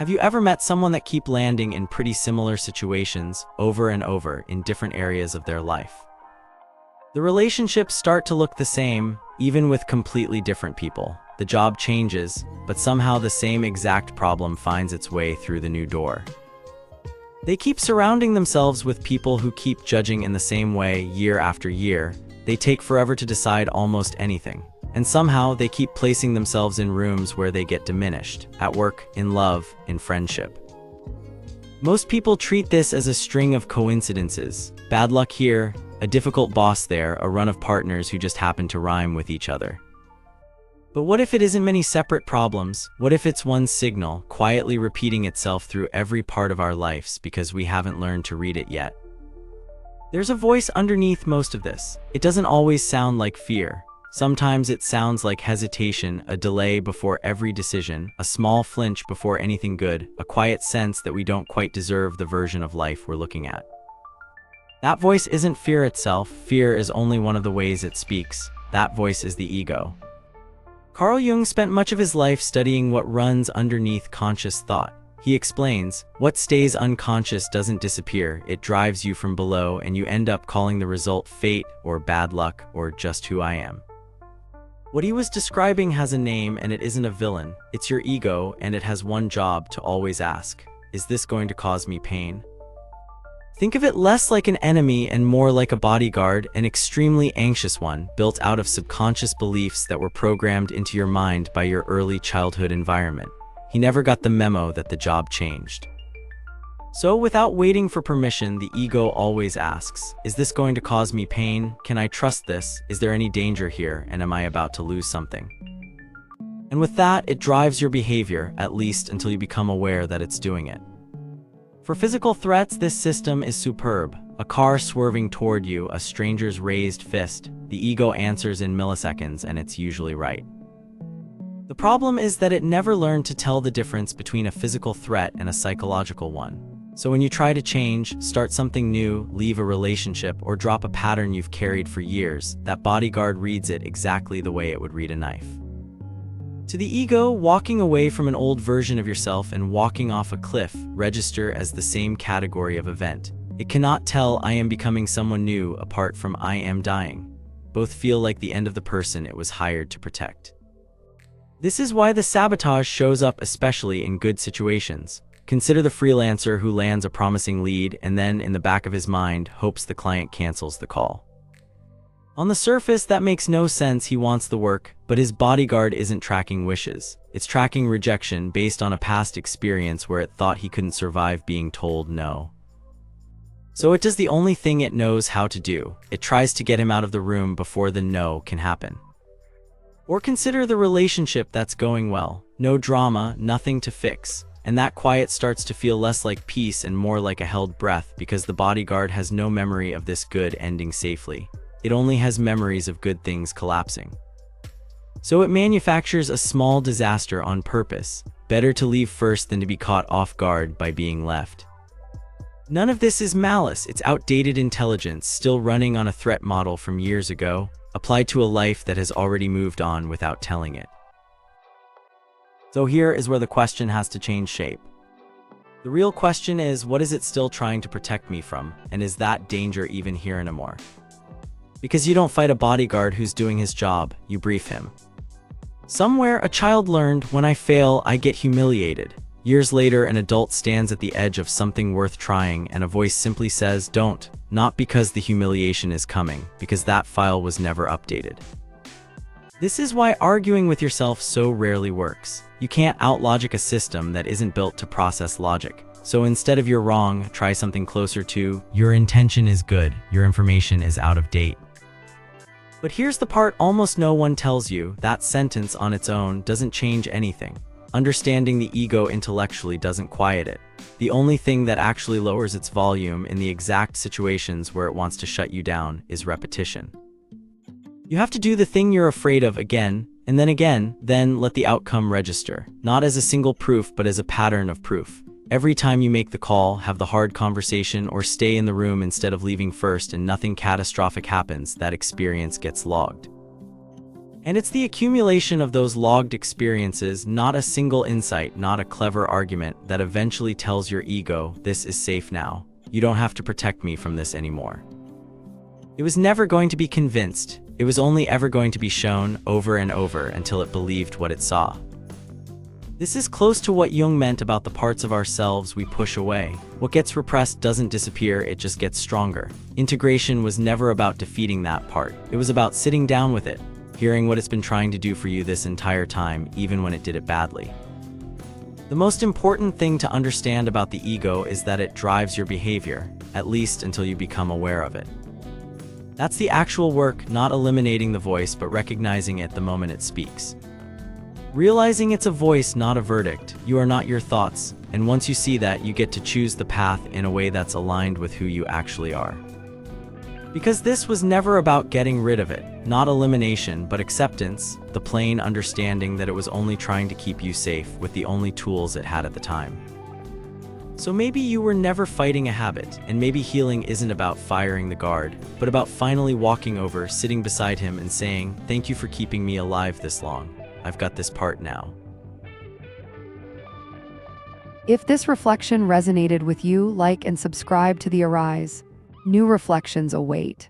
Have you ever met someone that keep landing in pretty similar situations over and over in different areas of their life? The relationships start to look the same, even with completely different people. The job changes, but somehow the same exact problem finds its way through the new door. They keep surrounding themselves with people who keep judging in the same way year after year. They take forever to decide almost anything. And somehow they keep placing themselves in rooms where they get diminished, at work, in love, in friendship. Most people treat this as a string of coincidences. Bad luck here, a difficult boss there, a run of partners who just happen to rhyme with each other. But what if it isn't many separate problems? What if it's one signal, quietly repeating itself through every part of our lives because we haven't learned to read it yet? There's a voice underneath most of this. It doesn't always sound like fear. Sometimes it sounds like hesitation, a delay before every decision, a small flinch before anything good, a quiet sense that we don't quite deserve the version of life we're looking at. That voice isn't fear itself. Fear is only one of the ways it speaks. That voice is the ego. Carl Jung spent much of his life studying what runs underneath conscious thought. He explains, what stays unconscious doesn't disappear, it drives you from below and you end up calling the result fate or bad luck or just who I am. What he was describing has a name and it isn't a villain. It's your ego and it has one job: to always ask, is this going to cause me pain? Think of it less like an enemy and more like a bodyguard, an extremely anxious one, built out of subconscious beliefs that were programmed into your mind by your early childhood environment. He never got the memo that the job changed. So without waiting for permission, the ego always asks, is this going to cause me pain? Can I trust this? Is there any danger here? And am I about to lose something? And with that, it drives your behavior, at least until you become aware that it's doing it. For physical threats, this system is superb. A car swerving toward you, a stranger's raised fist. The ego answers in milliseconds, and it's usually right. The problem is that it never learned to tell the difference between a physical threat and a psychological one. So when you try to change, start something new, leave a relationship, or drop a pattern you've carried for years, that bodyguard reads it exactly the way it would read a knife. To the ego, walking away from an old version of yourself and walking off a cliff register as the same category of event. It cannot tell I am becoming someone new apart from I am dying. Both feel like the end of the person it was hired to protect. This is why the sabotage shows up especially in good situations. Consider the freelancer who lands a promising lead and then, in the back of his mind, hopes the client cancels the call. On the surface, that makes no sense. He wants the work, but his bodyguard isn't tracking wishes. It's tracking rejection based on a past experience where it thought he couldn't survive being told no. So it does the only thing it knows how to do. It tries to get him out of the room before the no can happen. Or consider the relationship that's going well. No drama, nothing to fix. And that quiet starts to feel less like peace and more like a held breath because the bodyguard has no memory of this good ending safely. It only has memories of good things collapsing. So it manufactures a small disaster on purpose. Better to leave first than to be caught off guard by being left. None of this is malice. It's outdated intelligence, still running on a threat model from years ago, applied to a life that has already moved on without telling it. So here is where the question has to change shape. The real question is, what is it still trying to protect me from? And is that danger even here anymore? Because you don't fight a bodyguard who's doing his job, you brief him. Somewhere, a child learned, when I fail, I get humiliated. Years later, an adult stands at the edge of something worth trying, and a voice simply says, don't. Not because the humiliation is coming, because that file was never updated. This is why arguing with yourself so rarely works. You can't outlogic a system that isn't built to process logic. So instead of you're wrong, try something closer to your intention is good, your information is out of date. But here's the part almost no one tells you. That sentence on its own doesn't change anything. Understanding the ego intellectually doesn't quiet it. The only thing that actually lowers its volume in the exact situations where it wants to shut you down is repetition. You have to do the thing you're afraid of again, and then let the outcome register, not as a single proof but as a pattern of proof. Every time you make the call, have the hard conversation, or stay in the room instead of leaving first and nothing catastrophic happens, that experience gets logged. And it's the accumulation of those logged experiences, not a single insight, not a clever argument, that eventually tells your ego, this is safe now. You don't have to protect me from this anymore. It was never going to be convinced. It was only ever going to be shown over and over until it believed what it saw. This is close to what Jung meant about the parts of ourselves we push away. What gets repressed doesn't disappear, it just gets stronger. Integration was never about defeating that part. It was about sitting down with it, hearing what it's been trying to do for you this entire time, even when it did it badly. The most important thing to understand about the ego is that it drives your behavior, at least until you become aware of it. That's the actual work, not eliminating the voice, but recognizing it the moment it speaks. Realizing it's a voice, not a verdict. You are not your thoughts, and once you see that, you get to choose the path in a way that's aligned with who you actually are. Because this was never about getting rid of it, not elimination, but acceptance, the plain understanding that it was only trying to keep you safe with the only tools it had at the time. So maybe you were never fighting a habit, and maybe healing isn't about firing the guard, but about finally walking over, sitting beside him and saying, "Thank you for keeping me alive this long. I've got this part now." If this reflection resonated with you, like and subscribe to The Arise. New reflections await.